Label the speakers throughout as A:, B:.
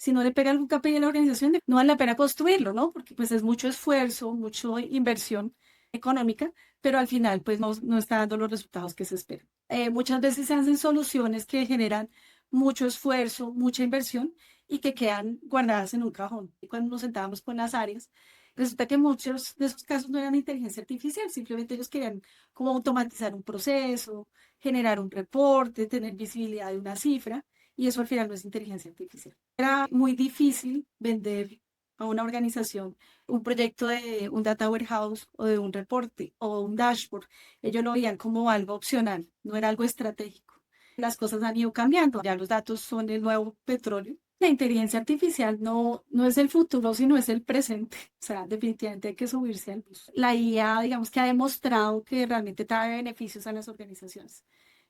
A: Si no le pega algún KPI a la organización, no vale la pena construirlo, ¿no? Porque pues es mucho esfuerzo, mucha inversión económica, pero al final pues no está dando los resultados que se esperan. Muchas veces se hacen soluciones que generan mucho esfuerzo, mucha inversión y que quedan guardadas en un cajón. Y cuando nos sentábamos con las áreas, resulta que muchos de esos casos no eran inteligencia artificial, simplemente ellos querían como automatizar un proceso, generar un reporte, tener visibilidad de una cifra, y eso al final no es inteligencia artificial. Era muy difícil vender a una organización un proyecto de un data warehouse o de un reporte o un dashboard. Ellos lo veían como algo opcional, no era algo estratégico. Las cosas han ido cambiando, ya los datos son el nuevo petróleo. La inteligencia artificial no es el futuro, sino es el presente. O sea, definitivamente hay que subirse al bus. La IA, digamos que ha demostrado que realmente trae beneficios a las organizaciones.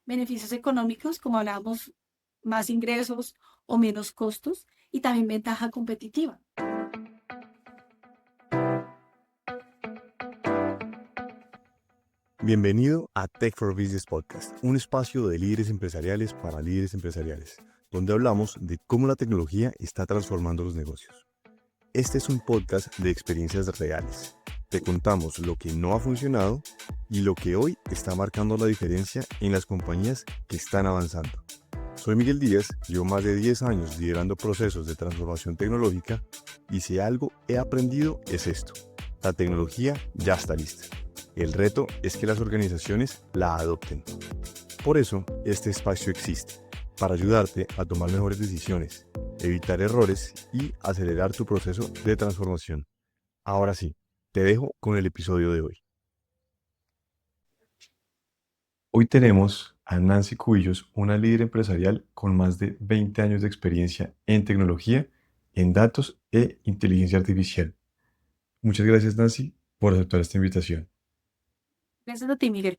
A: Beneficios económicos, como hablábamos, más ingresos o menos costos, y también ventaja competitiva.
B: Bienvenido a Tech for Business Podcast, un espacio de líderes empresariales para líderes empresariales, donde hablamos de cómo la tecnología está transformando los negocios. Este es un podcast de experiencias reales. Te contamos lo que no ha funcionado y lo que hoy está marcando la diferencia en las compañías que están avanzando. Soy Miguel Díaz, llevo más de 10 años liderando procesos de transformación tecnológica y si algo he aprendido es esto: la tecnología ya está lista. El reto es que las organizaciones la adopten. Por eso, este espacio existe, para ayudarte a tomar mejores decisiones, evitar errores y acelerar tu proceso de transformación. Ahora sí, te dejo con el episodio de hoy. Hoy tenemos a Nancy Cubillos, una líder empresarial con más de 20 años de experiencia en tecnología, en datos e inteligencia artificial. Muchas gracias, Nancy, por aceptar esta invitación.
A: Gracias a ti, Miguel.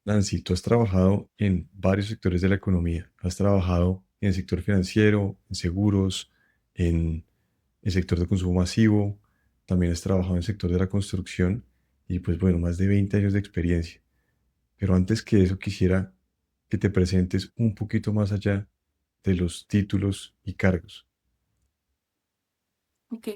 B: Nancy, tú has trabajado en varios sectores de la economía. Has trabajado en el sector financiero, en seguros, en el sector de consumo masivo. También has trabajado en el sector de la construcción y pues bueno, más de 20 años de experiencia. Pero antes que eso, quisiera que te presentes un poquito más allá de los títulos y cargos.
A: Ok.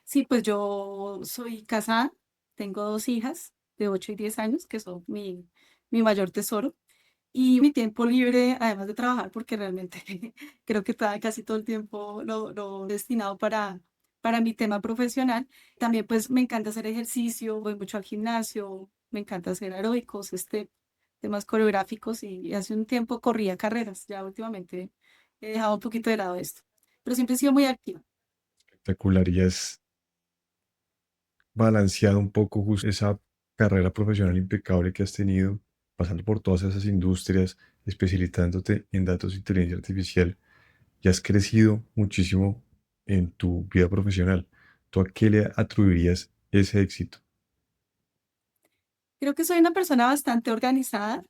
A: Sí, pues yo soy casada, tengo dos hijas de 8 y 10 años, que son mi mayor tesoro. Y mi tiempo libre, además de trabajar, porque realmente creo que casi todo el tiempo lo he destinado para mi tema profesional, también pues me encanta hacer ejercicio, voy mucho al gimnasio, me encanta hacer aeróbicos, temas coreográficos y hace un tiempo corría carreras, ya últimamente he dejado un poquito de lado esto, pero siempre he sido muy activa.
B: Espectacular, y has balanceado un poco justo esa carrera profesional impecable que has tenido, pasando por todas esas industrias, especializándote en datos de inteligencia artificial, y has crecido muchísimo en tu vida profesional. ¿Tú a qué le atribuirías ese éxito?
A: Creo que soy una persona bastante organizada,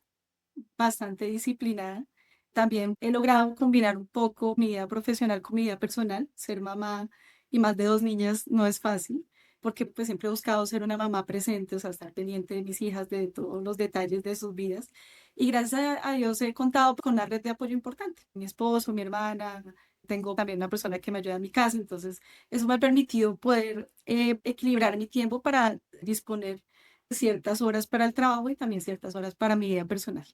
A: bastante disciplinada. También he logrado combinar un poco mi vida profesional con mi vida personal. Ser mamá y más de dos niñas no es fácil, porque pues siempre he buscado ser una mamá presente, o sea, estar pendiente de mis hijas, de todos los detalles de sus vidas. Y gracias a Dios he contado con una red de apoyo importante. Mi esposo, mi hermana, tengo también una persona que me ayuda en mi casa, entonces eso me ha permitido poder equilibrar mi tiempo para disponer ciertas horas para el trabajo y también ciertas horas para mi vida personal.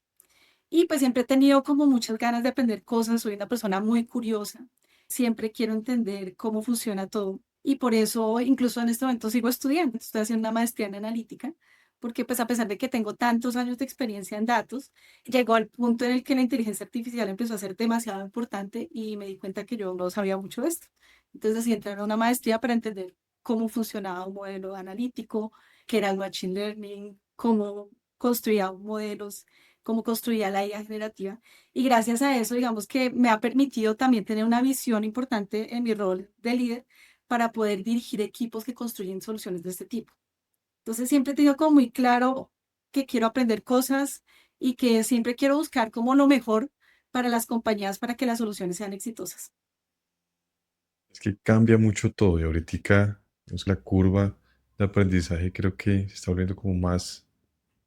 A: Y pues siempre he tenido como muchas ganas de aprender cosas, soy una persona muy curiosa, siempre quiero entender cómo funciona todo y por eso incluso en este momento sigo estudiando, estoy haciendo una maestría en analítica, porque pues a pesar de que tengo tantos años de experiencia en datos, llegó al punto en el que la inteligencia artificial empezó a ser demasiado importante y me di cuenta que yo no sabía mucho de esto. Entonces decidí entrar a una maestría para entender cómo funcionaba un modelo analítico, qué era el machine learning, cómo construía modelos, cómo construía la IA generativa. Y gracias a eso, digamos que me ha permitido también tener una visión importante en mi rol de líder para poder dirigir equipos que construyen soluciones de este tipo. Entonces siempre he tenido como muy claro que quiero aprender cosas y que siempre quiero buscar como lo mejor para las compañías para que las soluciones sean exitosas.
B: Es que cambia mucho todo y ahorita pues, la curva de aprendizaje creo que se está volviendo como más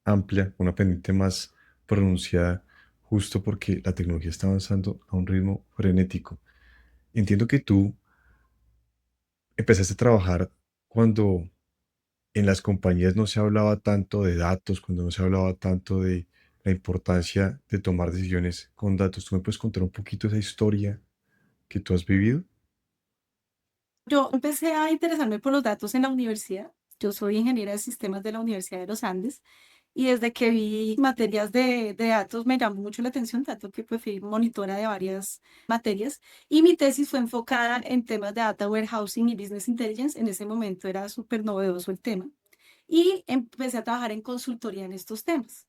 B: amplia, una pendiente más pronunciada, justo porque la tecnología está avanzando a un ritmo frenético. entiendo que tú empezaste a trabajar cuando en las compañías no se hablaba tanto de datos, cuando no se hablaba tanto de la importancia de tomar decisiones con datos. ¿Tú me puedes contar un poquito esa historia que tú has vivido?
A: Yo empecé a interesarme por los datos en la universidad. Yo soy ingeniera de sistemas de la Universidad de los Andes y desde que vi materias de datos me llamó mucho la atención, tanto que pues fui monitora de varias materias y mi tesis fue enfocada en temas de data warehousing y business intelligence. En ese momento era súper novedoso el tema y empecé a trabajar en consultoría en estos temas.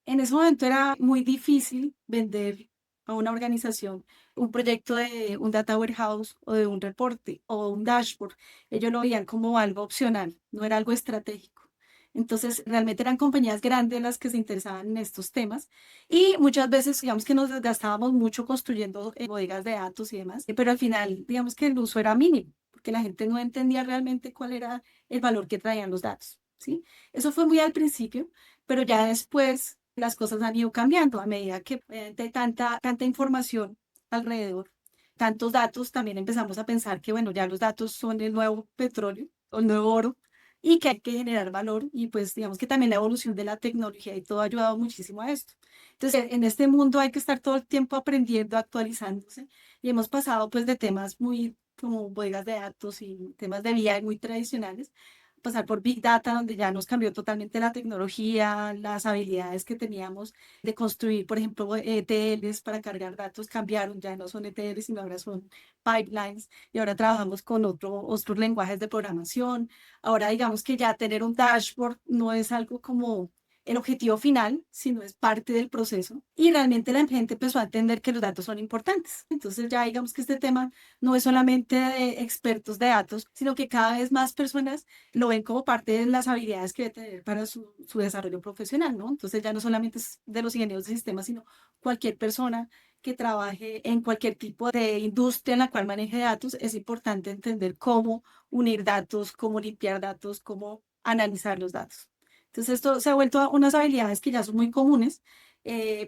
A: En ese momento era muy difícil vender a una organización un proyecto de un data warehouse o de un reporte o un dashboard. Ellos lo veían como algo opcional, no era algo estratégico. Entonces, realmente eran compañías grandes las que se interesaban en estos temas y muchas veces, digamos que nos desgastábamos mucho construyendo bodegas de datos y demás, pero al final, digamos que el uso era mínimo, porque la gente no entendía realmente cuál era el valor que traían los datos, ¿sí? Eso fue muy al principio, pero ya después las cosas han ido cambiando a medida que hay tanta información alrededor, tantos datos, también empezamos a pensar que, bueno, ya los datos son el nuevo petróleo o el nuevo oro y que hay que generar valor y pues digamos que también la evolución de la tecnología y todo ha ayudado muchísimo a esto. Entonces, en este mundo hay que estar todo el tiempo aprendiendo, actualizándose y hemos pasado pues de temas muy como bodegas de datos y temas de VI muy tradicionales pasar por Big Data, donde ya nos cambió totalmente la tecnología, las habilidades que teníamos de construir, por ejemplo, ETLs para cargar datos cambiaron, ya no son ETLs, sino ahora son pipelines, y ahora trabajamos con otros lenguajes de programación. Ahora digamos que ya tener un dashboard no es algo como el objetivo final, sino es parte del proceso. Y realmente la gente empezó a entender que los datos son importantes. Entonces ya digamos que este tema no es solamente de expertos de datos, sino que cada vez más personas lo ven como parte de las habilidades que debe tener para su desarrollo profesional, ¿no? Entonces ya no solamente es de los ingenieros de sistemas, sino cualquier persona que trabaje en cualquier tipo de industria en la cual maneje datos, es importante entender cómo unir datos, cómo limpiar datos, cómo analizar los datos. Entonces esto se ha vuelto a unas habilidades que ya son muy comunes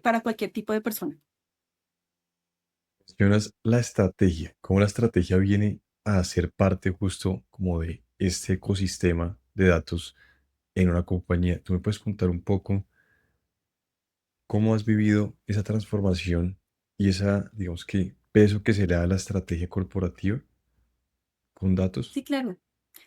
A: para cualquier tipo de persona.
B: Mencionas la estrategia, cómo la estrategia viene a ser parte justo como de este ecosistema de datos en una compañía. ¿Tú me puedes contar un poco cómo has vivido esa transformación y esa, digamos que, peso que se le da a la estrategia corporativa con datos?
A: Sí, claro.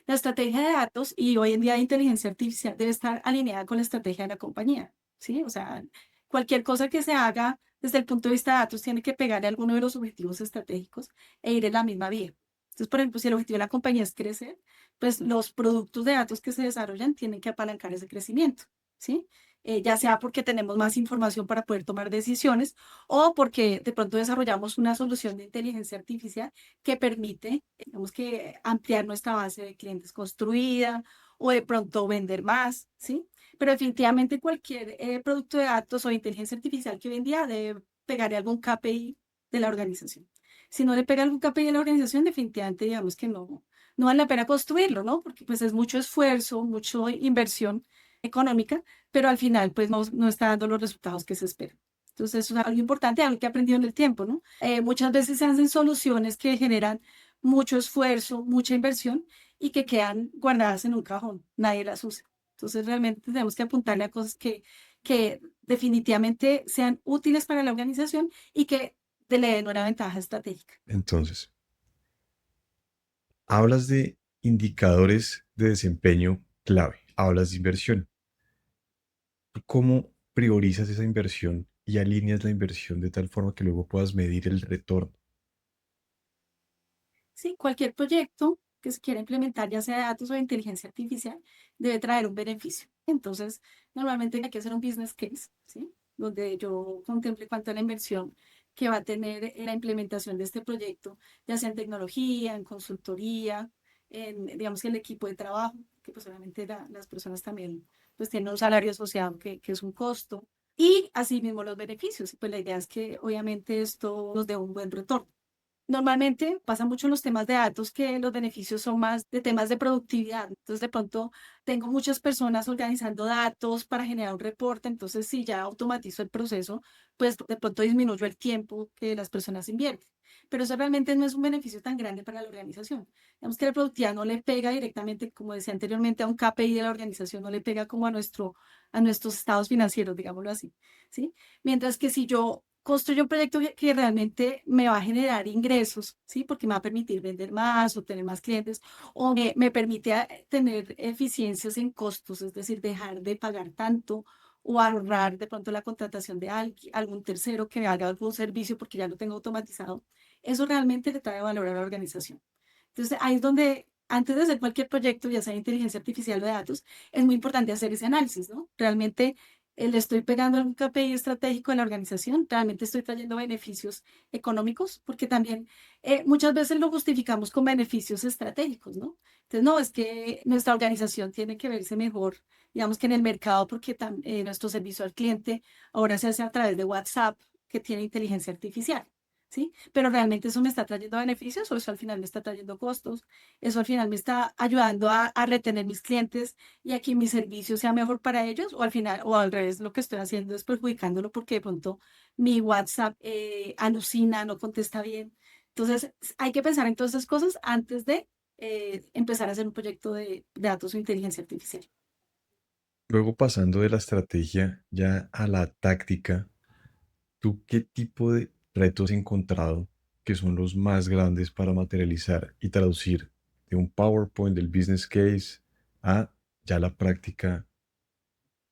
A: La estrategia de datos y hoy en día de inteligencia artificial debe estar alineada con la estrategia de la compañía, ¿sí? O sea, cualquier cosa que se haga desde el punto de vista de datos tiene que pegarle a alguno de los objetivos estratégicos e ir en la misma vía. Entonces, por ejemplo, si el objetivo de la compañía es crecer, pues los productos de datos que se desarrollan tienen que apalancar ese crecimiento, ¿sí? Ya sea porque tenemos más información para poder tomar decisiones o porque de pronto desarrollamos una solución de inteligencia artificial que permite, digamos que ampliar nuestra base de clientes construida o de pronto vender más, ¿sí? Pero definitivamente cualquier producto de datos o inteligencia artificial que hoy en día debe pegarle algún KPI de la organización. Si no le pega algún KPI de la organización, definitivamente digamos que no vale la pena construirlo, ¿no? Porque pues es mucho esfuerzo, mucha inversión económica, pero al final pues no está dando los resultados que se esperan. Entonces, eso es algo importante, algo que he aprendido en el tiempo, ¿no? Muchas veces se hacen soluciones que generan mucho esfuerzo, mucha inversión y que quedan guardadas en un cajón, nadie las usa. Entonces, realmente tenemos que apuntarle a cosas que definitivamente sean útiles para la organización y que le den una ventaja estratégica.
B: Entonces, hablas de indicadores de desempeño clave, hablas de inversión. ¿Tú cómo priorizas esa inversión y alineas la inversión de tal forma que luego puedas medir el retorno?
A: Sí, cualquier proyecto que se quiera implementar, ya sea de datos o de inteligencia artificial, debe traer un beneficio. Entonces, normalmente hay que hacer un business case, ¿sí? Donde yo contemple cuánto es la inversión que va a tener la implementación de este proyecto, ya sea en tecnología, en consultoría, en, digamos, el equipo de trabajo, que pues obviamente las personas también pues tienen un salario asociado que es un costo, y asimismo los beneficios. Y pues la idea es que obviamente esto nos dé un buen retorno. Normalmente pasa mucho en los temas de datos que los beneficios son más de temas de productividad. Entonces, de pronto tengo muchas personas organizando datos para generar un reporte. Entonces, si ya automatizo el proceso, pues de pronto disminuyo el tiempo que las personas invierten. Pero eso realmente no es un beneficio tan grande para la organización. Digamos que la productividad no le pega directamente, como decía anteriormente, a un KPI de la organización, no le pega como a nuestros estados financieros, digámoslo así. ¿Sí? Mientras que si yo construyo un proyecto que realmente me va a generar ingresos, ¿sí? Porque me va a permitir vender más o tener más clientes, o me permite tener eficiencias en costos, es decir, dejar de pagar tanto o ahorrar de pronto la contratación de algún tercero que me haga algún servicio porque ya lo tengo automatizado. Eso realmente le trae valor a la organización. Entonces, ahí es donde, antes de hacer cualquier proyecto, ya sea de inteligencia artificial o de datos, es muy importante hacer ese análisis, ¿no? Realmente le estoy pegando algún KPI estratégico de la organización, realmente estoy trayendo beneficios económicos, porque también muchas veces lo justificamos con beneficios estratégicos, ¿no? Entonces, no, es que nuestra organización tiene que verse mejor, digamos que en el mercado, porque nuestro servicio al cliente ahora se hace a través de WhatsApp, que tiene inteligencia artificial. ¿Sí? Pero realmente eso me está trayendo beneficios o eso al final me está trayendo costos, eso al final me está ayudando a retener mis clientes y a que mi servicio sea mejor para ellos o al final o al revés lo que estoy haciendo es perjudicándolo porque de pronto mi WhatsApp alucina, no contesta bien. Entonces hay que pensar en todas esas cosas antes de empezar a hacer un proyecto de datos o inteligencia artificial.
B: Luego pasando de la estrategia ya a la táctica, ¿tú qué tipo de retos has encontrado que son los más grandes para materializar y traducir de un PowerPoint del business case a ya la práctica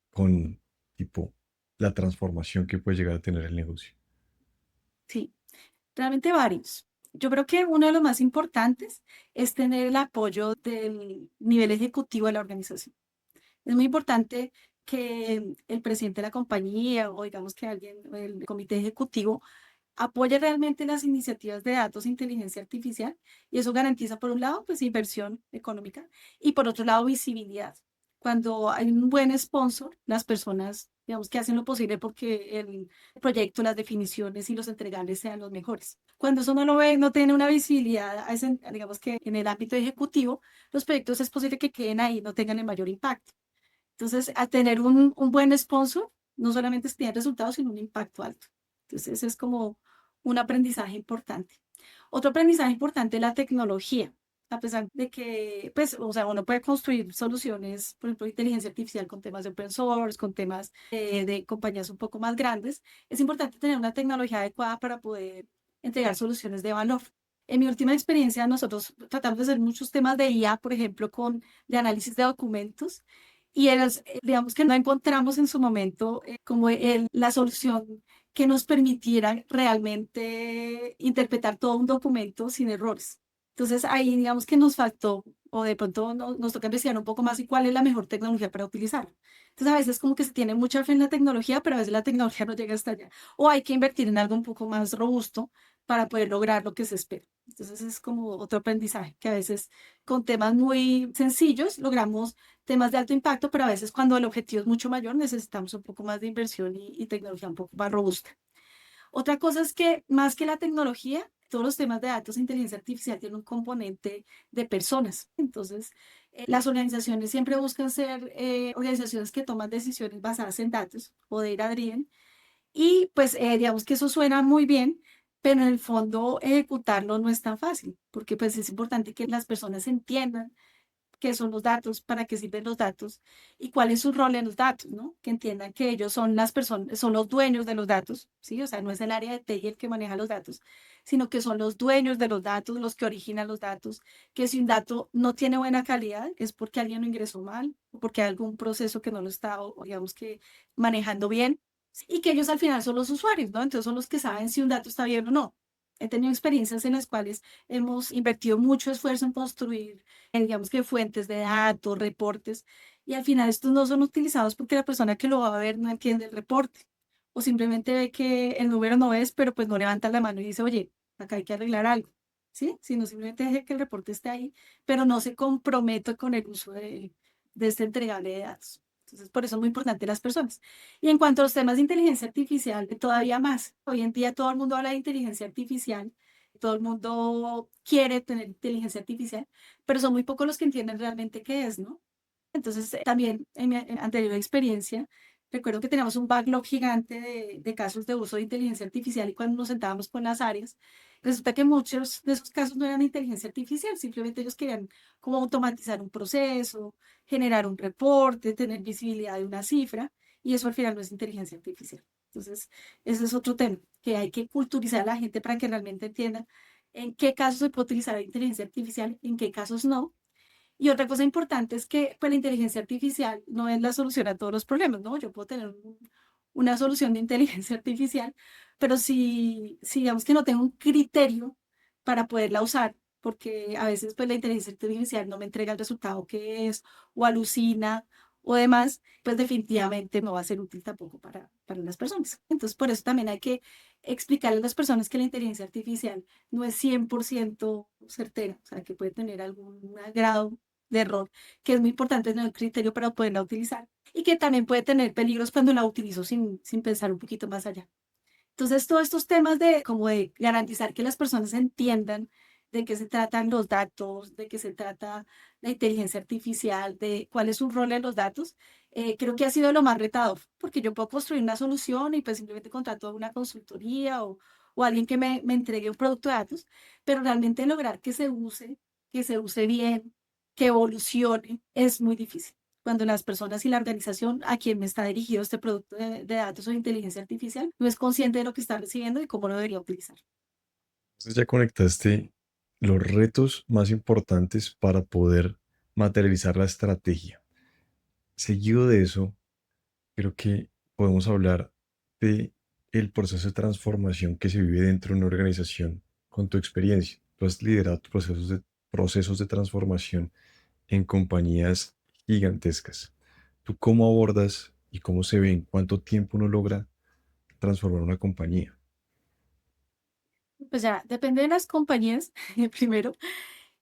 B: con tipo la transformación que puede llegar a tener el negocio?
A: Sí, realmente varios. Yo creo que uno de los más importantes es tener el apoyo del nivel ejecutivo de la organización. Es muy importante que el presidente de la compañía o digamos que alguien, el comité ejecutivo, apoye realmente las iniciativas de datos e inteligencia artificial y eso garantiza, por un lado, pues inversión económica y por otro lado, visibilidad. Cuando hay un buen sponsor, las personas, digamos, que hacen lo posible porque el proyecto, las definiciones y los entregables sean los mejores. Cuando eso no lo ve, no tiene una visibilidad, digamos que en el ámbito ejecutivo, los proyectos es posible que queden ahí, no tengan el mayor impacto. Entonces, al tener un buen sponsor, no solamente es tener resultados, sino un impacto alto. Entonces, ese es como un aprendizaje importante. Otro aprendizaje importante es la tecnología. A pesar de que, pues, o sea, uno puede construir soluciones, por ejemplo, inteligencia artificial con temas de open source, con temas de compañías un poco más grandes, es importante tener una tecnología adecuada para poder entregar soluciones de valor. En mi última experiencia, nosotros tratamos de hacer muchos temas de IA, por ejemplo, de análisis de documentos, y digamos que no encontramos en su momento como la solución que nos permitiera realmente interpretar todo un documento sin errores. Entonces ahí digamos que nos faltó o de pronto nos toca investigar un poco más y cuál es la mejor tecnología para utilizar. Entonces a veces como que se tiene mucha fe en la tecnología, pero a veces la tecnología no llega hasta allá. O hay que invertir en algo un poco más robusto para poder lograr lo que se espera. Entonces es como otro aprendizaje, que a veces con temas muy sencillos logramos temas de alto impacto, pero a veces cuando el objetivo es mucho mayor necesitamos un poco más de inversión y tecnología un poco más robusta. Otra cosa es que más que la tecnología, todos los temas de datos e inteligencia artificial tienen un componente de personas. Entonces, las organizaciones siempre buscan ser organizaciones que toman decisiones basadas en datos o data driven. Y pues digamos que eso suena muy bien, pero en el fondo ejecutarlo no es tan fácil, porque pues es importante que las personas entiendan qué son los datos, para qué sirven los datos y cuál es su rol en los datos, ¿no? Que entiendan que ellos son las personas, son los dueños de los datos, ¿sí? O sea, no es el área de TI el que maneja los datos, sino que son los dueños de los datos, los que originan los datos, que si un dato no tiene buena calidad es porque alguien lo ingresó mal o porque hay algún proceso que no lo está, o digamos que manejando bien, y que ellos al final son los usuarios, ¿no? Entonces son los que saben si un dato está bien o no. He tenido experiencias en las cuales hemos invertido mucho esfuerzo en construir digamos que fuentes de datos, reportes, y al final estos no son utilizados porque la persona que lo va a ver no entiende el reporte, o simplemente ve que el número no es, pero pues no levanta la mano y dice, oye, acá hay que arreglar algo, ¿sí? Sino simplemente deje que el reporte esté ahí, pero no se compromete con el uso de este entregable de datos. Entonces, por eso es muy importante las personas. Y en cuanto a los temas de inteligencia artificial, todavía más. Hoy en día todo el mundo habla de inteligencia artificial, todo el mundo quiere tener inteligencia artificial, pero son muy pocos los que entienden realmente qué es, ¿no? Entonces, también en mi anterior experiencia, recuerdo que teníamos un backlog gigante de casos de uso de inteligencia artificial y cuando nos sentábamos con las áreas, resulta que muchos de esos casos no eran inteligencia artificial, simplemente ellos querían como automatizar un proceso, generar un reporte, tener visibilidad de una cifra, y eso al final no es inteligencia artificial. Entonces, ese es otro tema, que hay que culturizar a la gente para que realmente entienda en qué casos se puede utilizar la inteligencia artificial, en qué casos no, y otra cosa importante es que pues, la inteligencia artificial no es la solución a todos los problemas, ¿no? Yo puedo tener una solución de inteligencia artificial, pero si digamos que no tengo un criterio para poderla usar, porque a veces pues la inteligencia artificial no me entrega el resultado que es, o alucina, o demás, pues definitivamente no va a ser útil tampoco para las personas. Entonces, por eso también hay que explicarle a las personas que la inteligencia artificial no es 100% certera, o sea, que puede tener algún grado de error, que es muy importante tener un criterio para poderla utilizar y que también puede tener peligros cuando la utilizo sin pensar un poquito más allá. Entonces, todos estos temas de como de garantizar que las personas entiendan de qué se tratan los datos, de qué se trata la inteligencia artificial, de cuál es su rol en los datos, creo que ha sido lo más retador, porque yo puedo construir una solución y pues simplemente contrato a una consultoría o alguien que me entregue un producto de datos, pero realmente lograr que se use bien, que evolucione, es muy difícil cuando las personas y la organización a quien me está dirigido este producto de datos o de inteligencia artificial no es consciente de lo que está recibiendo y cómo lo debería utilizar.
C: Entonces ya conectaste los retos más importantes para poder materializar la estrategia. Seguido de eso, creo que podemos hablar de el proceso de transformación que se vive dentro de una organización con tu experiencia. Tú has liderado procesos de transformación en compañías gigantescas. ¿Tú cómo abordas y cómo se ve en cuánto tiempo uno logra transformar una compañía?
A: Pues ya, depende de las compañías, primero,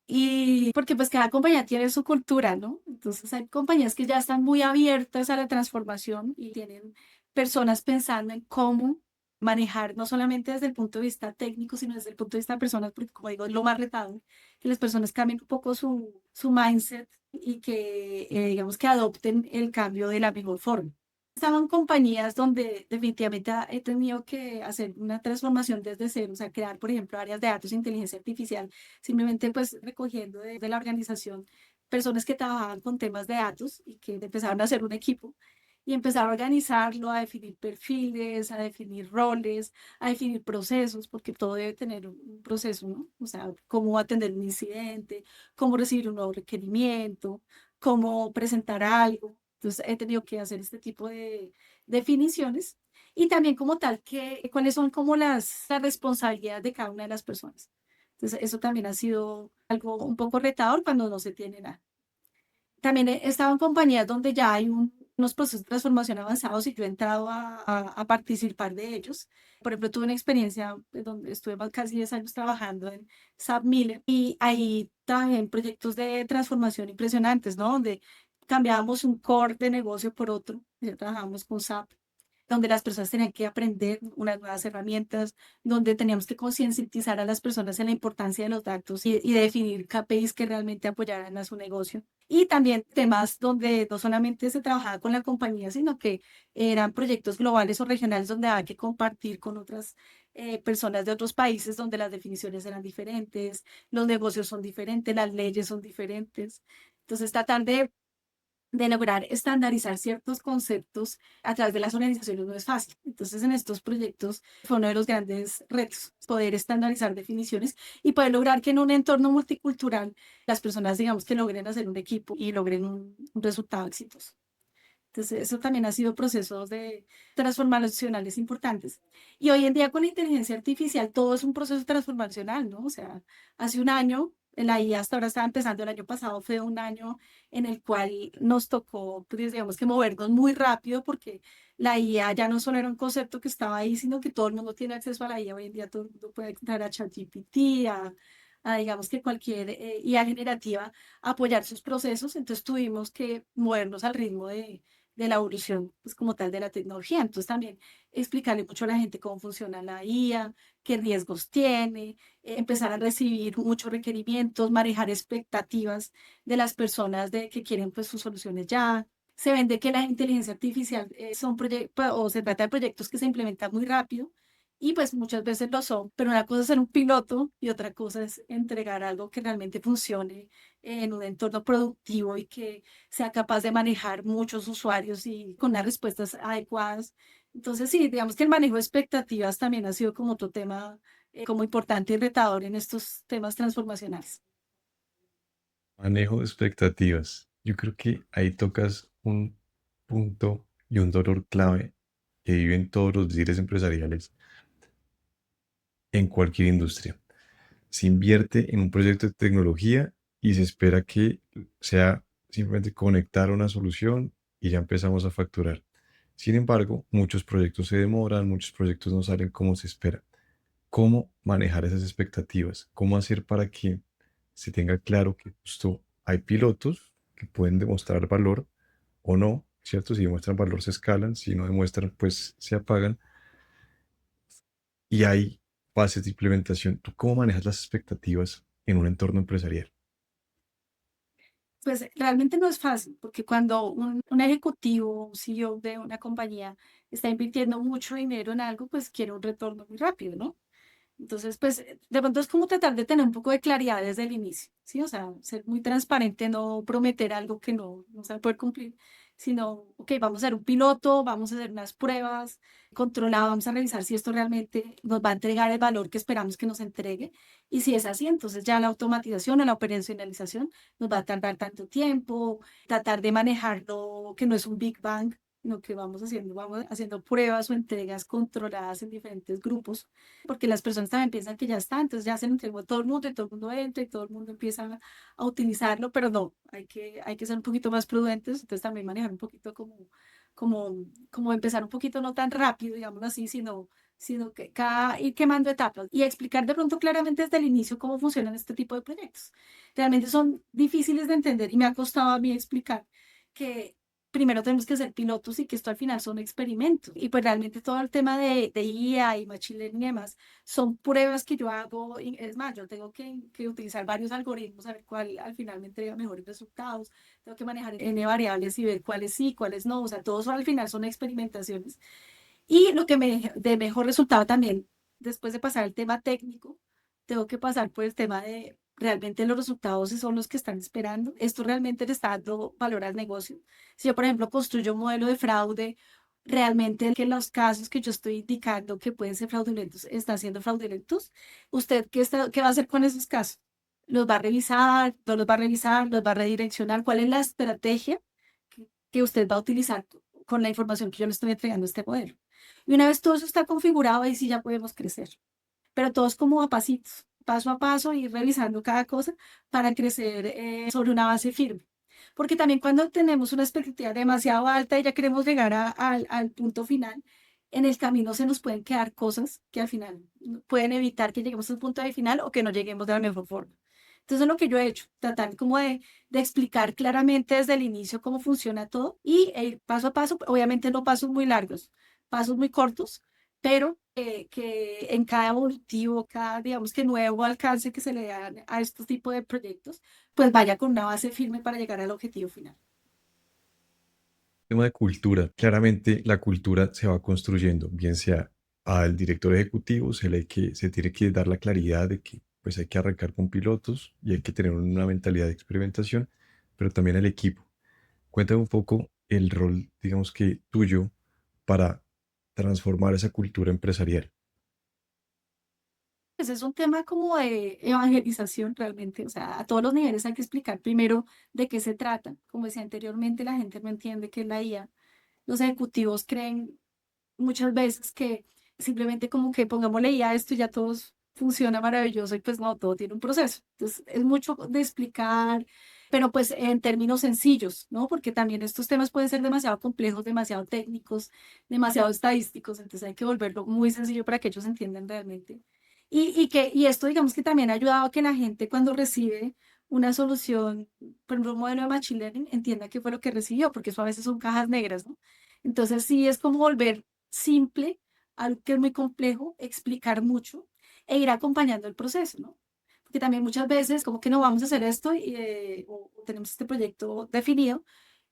A: y porque pues cada compañía tiene su cultura, ¿no? Entonces hay compañías que ya están muy abiertas a la transformación y tienen personas pensando en cómo manejar, no solamente desde el punto de vista técnico, sino desde el punto de vista de personas, porque como digo, es lo más retado, que las personas cambien un poco su mindset y que, digamos, que adopten el cambio de la mejor forma. Estaban compañías donde definitivamente he tenido que hacer una transformación desde cero, o sea, crear, por ejemplo, áreas de datos e inteligencia artificial, simplemente pues recogiendo de la organización personas que trabajaban con temas de datos y que empezaron a hacer un equipo y empezar a organizarlo, a definir perfiles, a definir roles, a definir procesos, porque todo debe tener un proceso, ¿no? O sea, cómo atender un incidente, cómo recibir un nuevo requerimiento, cómo presentar algo. Entonces he tenido que hacer este tipo de definiciones y también como tal, cuáles son como las responsabilidades de cada una de las personas. Entonces eso también ha sido algo un poco retador cuando no se tiene nada. También he estado en compañías donde ya hay unos procesos de transformación avanzados y yo he entrado a participar de ellos. Por ejemplo, tuve una experiencia donde estuve casi 10 años trabajando en SAP Miller y ahí trabajé en proyectos de transformación impresionantes, ¿no? Donde cambiábamos un core de negocio por otro. Ya trabajábamos con SAP donde las personas tenían que aprender unas nuevas herramientas, donde teníamos que concientizar a las personas en la importancia de los datos y de definir KPIs que realmente apoyaran a su negocio. Y también temas donde no solamente se trabajaba con la compañía, sino que eran proyectos globales o regionales donde había que compartir con otras personas de otros países donde las definiciones eran diferentes, los negocios son diferentes, las leyes son diferentes. Entonces, tratar de lograr estandarizar ciertos conceptos a través de las organizaciones no es fácil. Entonces, en estos proyectos fue uno de los grandes retos, poder estandarizar definiciones y poder lograr que en un entorno multicultural las personas, digamos, que logren hacer un equipo y logren un resultado exitoso. Entonces, eso también ha sido procesos de transformacionales importantes. Y hoy en día con la inteligencia artificial todo es un proceso transformacional, ¿no? O sea, hace un año, la IA hasta ahora estaba empezando, el año pasado fue un año en el cual nos tocó, pues, digamos que movernos muy rápido porque la IA ya no solo era un concepto que estaba ahí, sino que todo el mundo tiene acceso a la IA. Hoy en día todo el mundo puede entrar a ChatGPT, a digamos que cualquier IA generativa, apoyar sus procesos. Entonces tuvimos que movernos al ritmo de la evolución, pues como tal de la tecnología. Entonces también explicarle mucho a la gente cómo funciona la IA, qué riesgos tiene, empezar a recibir muchos requerimientos, manejar expectativas de las personas de que quieren pues sus soluciones ya. Se vende que la inteligencia artificial son proyectos o se trata de proyectos que se implementan muy rápido y pues muchas veces lo son, pero una cosa es ser un piloto y otra cosa es entregar algo que realmente funcione en un entorno productivo y que sea capaz de manejar muchos usuarios y con las respuestas adecuadas. Entonces, sí, digamos que el manejo de expectativas también ha sido como otro tema como importante y retador en estos temas transformacionales.
C: Manejo de expectativas. Yo creo que ahí tocas un punto y un dolor clave que viven todos los líderes empresariales en cualquier industria. Se invierte en un proyecto de tecnología y se espera que sea simplemente conectar una solución y ya empezamos a facturar. Sin embargo, muchos proyectos se demoran, muchos proyectos no salen como se espera. ¿Cómo manejar esas expectativas? ¿Cómo hacer para que se tenga claro que justo hay pilotos que pueden demostrar valor o no, ¿cierto? Si demuestran valor se escalan, si no demuestran, pues se apagan y hay fases de implementación. ¿Tú cómo manejas las expectativas en un entorno empresarial?
A: Pues realmente no es fácil, porque cuando un ejecutivo, un CEO de una compañía está invirtiendo mucho dinero en algo, pues quiere un retorno muy rápido, ¿no? Entonces, pues de pronto es como tratar de tener un poco de claridad desde el inicio, ¿sí? O sea, ser muy transparente, no prometer algo que no se va a poder cumplir, sino, ok, vamos a hacer un piloto, vamos a hacer unas pruebas controladas, vamos a revisar si esto realmente nos va a entregar el valor que esperamos que nos entregue. Y si es así, entonces ya la automatización o la operacionalización nos va a tardar tanto tiempo, tratar de manejarlo, que no es un Big Bang, sino que vamos haciendo pruebas o entregas controladas en diferentes grupos porque las personas también piensan que ya está, entonces ya se lo entregó a todo el mundo y todo el mundo entra y todo el mundo empieza a utilizarlo, pero no, hay que ser un poquito más prudentes, entonces también manejar un poquito como, como empezar un poquito no tan rápido, digamos así, sino que ir quemando etapas y explicar de pronto claramente desde el inicio cómo funcionan este tipo de proyectos. Realmente son difíciles de entender y me ha costado a mí explicar que primero tenemos que ser pilotos y que esto al final son experimentos. Y pues realmente todo el tema de IA y Machine Learning y demás son pruebas que yo hago. Y es más, yo tengo que utilizar varios algoritmos a ver cuál al final me entrega mejores resultados. Tengo que manejar N variables y ver cuáles sí, cuáles no. O sea, todos al final son experimentaciones. Y lo que me de mejor resultado también, después de pasar el tema técnico, tengo que pasar por el tema de realmente los resultados son los que están esperando. Esto realmente le está dando valor al negocio. Si yo, por ejemplo, construyo un modelo de fraude, realmente que los casos que yo estoy indicando que pueden ser fraudulentos están siendo fraudulentos, ¿usted qué va a hacer con esos casos? ¿Los va a revisar? ¿No los va a revisar? ¿Los va a redireccionar? ¿Cuál es la estrategia que usted va a utilizar con la información que yo le estoy entregando a este modelo? Y una vez todo eso está configurado, ahí sí ya podemos crecer. Pero todo es como a pasitos, paso a paso, ir revisando cada cosa para crecer sobre una base firme. Porque también cuando tenemos una expectativa demasiado alta y ya queremos llegar al punto final, en el camino se nos pueden quedar cosas que al final pueden evitar que lleguemos al punto de final o que no lleguemos de la mejor forma. Entonces, es lo que yo he hecho, tratar como de explicar claramente desde el inicio cómo funciona todo y ir paso a paso, obviamente no pasos muy largos, pasos muy cortos, pero que en cada evolutivo, cada, digamos que nuevo alcance que se le da a estos tipos de proyectos, pues vaya con una base firme para llegar al objetivo final.
C: Tema de cultura. Claramente la cultura se va construyendo, bien sea al director ejecutivo, se tiene que dar la claridad de que pues hay que arrancar con pilotos y hay que tener una mentalidad de experimentación, pero también el equipo. Cuéntame un poco el rol, digamos que tuyo, para transformar esa cultura empresarial.
A: Pues es un tema como de evangelización realmente, o sea, a todos los niveles hay que explicar primero de qué se trata. Como decía anteriormente, la gente no entiende qué es la IA. Los ejecutivos creen muchas veces que simplemente como que pongámosle IA a esto y ya todo funciona maravilloso y pues no, todo tiene un proceso. Entonces es mucho de explicar, pero pues en términos sencillos, ¿no? Porque también estos temas pueden ser demasiado complejos, demasiado técnicos, demasiado estadísticos, entonces hay que volverlo muy sencillo para que ellos entiendan realmente. Y esto digamos que también ha ayudado a que la gente cuando recibe una solución, por ejemplo, un modelo de Machine Learning, entienda qué fue lo que recibió, porque eso a veces son cajas negras, ¿no? Entonces sí es como volver simple algo que es muy complejo, explicar mucho e ir acompañando el proceso, ¿no? Porque también muchas veces como que no vamos a hacer esto o tenemos este proyecto definido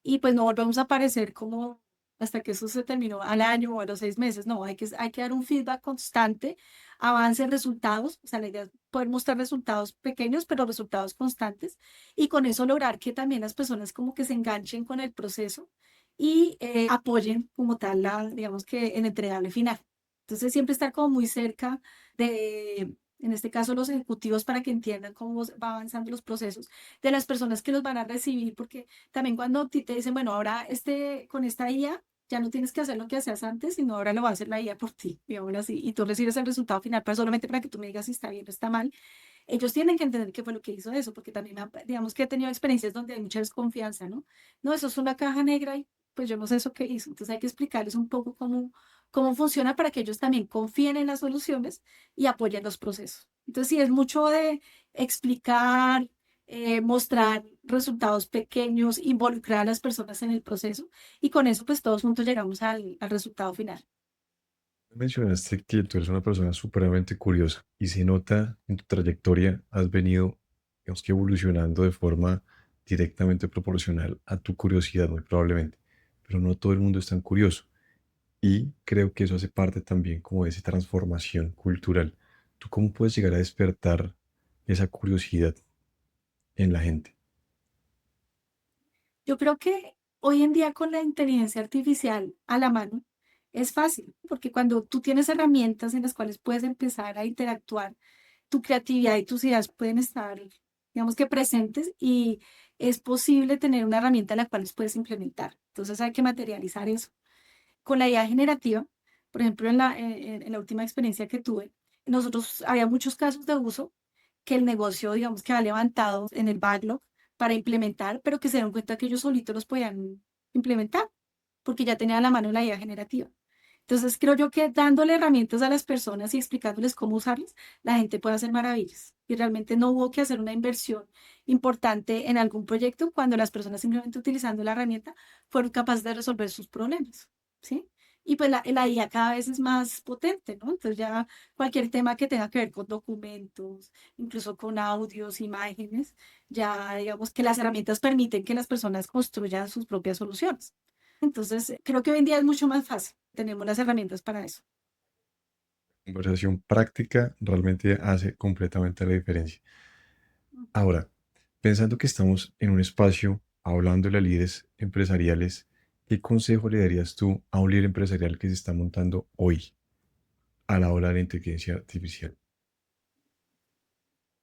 A: y pues no volvemos a aparecer como hasta que eso se terminó al año o a los 6 meses. No, hay que dar un feedback constante, avance, resultados. O sea, la idea es poder mostrar resultados pequeños, pero resultados constantes. Y con eso lograr que también las personas como que se enganchen con el proceso y apoyen como tal digamos que el entregable final. Entonces, siempre estar como muy cerca de, en este caso, los ejecutivos para que entiendan cómo va avanzando los procesos, de las personas que los van a recibir, porque también cuando te dicen, bueno, ahora con esta IA ya no tienes que hacer lo que hacías antes, sino ahora lo va a hacer la IA por ti, digámoslo así, y tú recibes el resultado final, pero solamente para que tú me digas si está bien o está mal. Ellos tienen que entender qué fue lo que hizo eso, porque también, digamos que he tenido experiencias donde hay mucha desconfianza, ¿no? No, eso es una caja negra y pues yo no sé eso qué hizo. Entonces hay que explicarles un poco cómo funciona para que ellos también confíen en las soluciones y apoyen los procesos. Entonces sí, es mucho de explicar, mostrar resultados pequeños, involucrar a las personas en el proceso y con eso pues todos juntos llegamos al resultado final.
C: Mencionaste que tú eres una persona supremamente curiosa y se nota en tu trayectoria, has venido, digamos que evolucionando de forma directamente proporcional a tu curiosidad, muy probablemente, pero no todo el mundo es tan curioso y creo que eso hace parte también como de esa transformación cultural. ¿Tú cómo puedes llegar a despertar esa curiosidad en la gente?
A: Yo creo que hoy en día con la inteligencia artificial a la mano es fácil, porque cuando tú tienes herramientas en las cuales puedes empezar a interactuar, tu creatividad y tus ideas pueden estar, digamos que presentes y es posible tener una herramienta en la cual los puedes implementar. Entonces hay que materializar eso. Con la IA generativa, por ejemplo, en la última experiencia que tuve, nosotros había muchos casos de uso que el negocio, digamos, que ha levantado en el backlog para implementar, pero que se dieron cuenta que ellos solitos los podían implementar, porque ya tenían a la mano la IA generativa. Entonces, creo yo que dándole herramientas a las personas y explicándoles cómo usarlas, la gente puede hacer maravillas. Y realmente no hubo que hacer una inversión importante en algún proyecto cuando las personas simplemente utilizando la herramienta fueron capaces de resolver sus problemas, ¿sí? Y pues la IA cada vez es más potente, ¿no? Entonces ya cualquier tema que tenga que ver con documentos, incluso con audios, imágenes, ya digamos que las herramientas permiten que las personas construyan sus propias soluciones. Entonces, creo que hoy en día es mucho más fácil. Tenemos las herramientas para eso.
C: Conversación práctica realmente hace completamente la diferencia. Ahora, pensando que estamos en un espacio hablándole a líderes empresariales, ¿qué consejo le darías tú a un líder empresarial que se está montando hoy a la hora de la inteligencia artificial?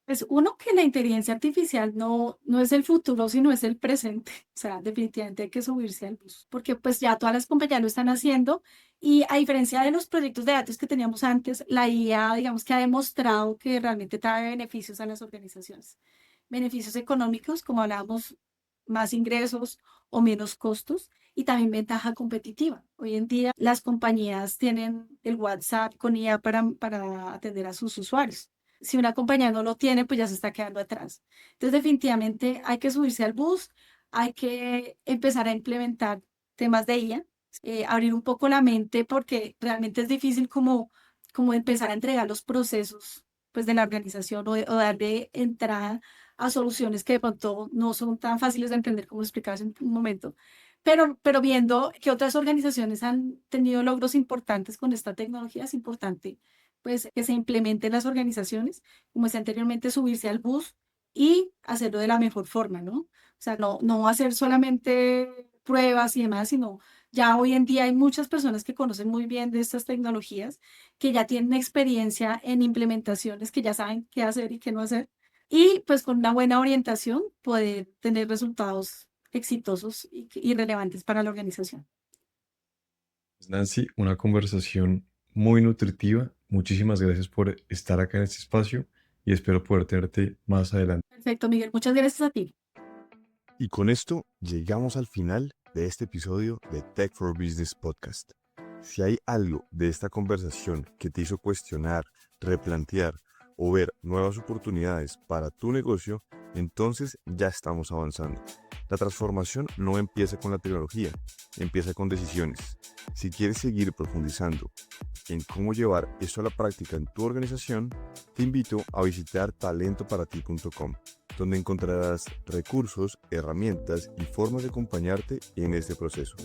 A: Pues uno, que la inteligencia artificial no es el futuro, sino es el presente. O sea, definitivamente hay que subirse al bus, porque pues ya todas las compañías lo están haciendo y a diferencia de los proyectos de datos que teníamos antes, la IA, digamos que ha demostrado que realmente trae beneficios a las organizaciones. Beneficios económicos, como hablábamos, más ingresos o menos costos y también ventaja competitiva. Hoy en día las compañías tienen el WhatsApp con IA para atender a sus usuarios. Si una compañía no lo tiene, pues ya se está quedando atrás. Entonces, definitivamente hay que subirse al bus, hay que empezar a implementar temas de IA, abrir un poco la mente porque realmente es difícil como empezar a entregar los procesos pues, de la organización o darle entrada a soluciones que de pronto no son tan fáciles de entender como explicarse en un momento. Pero viendo que otras organizaciones han tenido logros importantes con esta tecnología, es importante pues que se implemente en las organizaciones, como decía anteriormente, subirse al bus y hacerlo de la mejor forma, ¿no? O sea, no hacer solamente pruebas y demás, sino ya hoy en día hay muchas personas que conocen muy bien de estas tecnologías, que ya tienen experiencia en implementaciones, que ya saben qué hacer y qué no hacer, y pues con una buena orientación poder tener resultados exitosos y relevantes para la organización.
C: Nancy, una conversación muy nutritiva. Muchísimas gracias por estar acá en este espacio y espero poder tenerte más adelante.
A: Perfecto, Miguel. Muchas gracias a ti.
B: Y con esto llegamos al final de este episodio de Tech for Business Podcast. Si hay algo de esta conversación que te hizo cuestionar, replantear o ver nuevas oportunidades para tu negocio, entonces ya estamos avanzando. La transformación no empieza con la tecnología, empieza con decisiones. Si quieres seguir profundizando en cómo llevar esto a la práctica en tu organización, te invito a visitar talentoparati.com, donde encontrarás recursos, herramientas y formas de acompañarte en este proceso.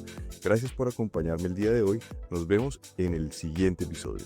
B: Gracias por acompañarme el día de hoy. Nos vemos en el siguiente episodio.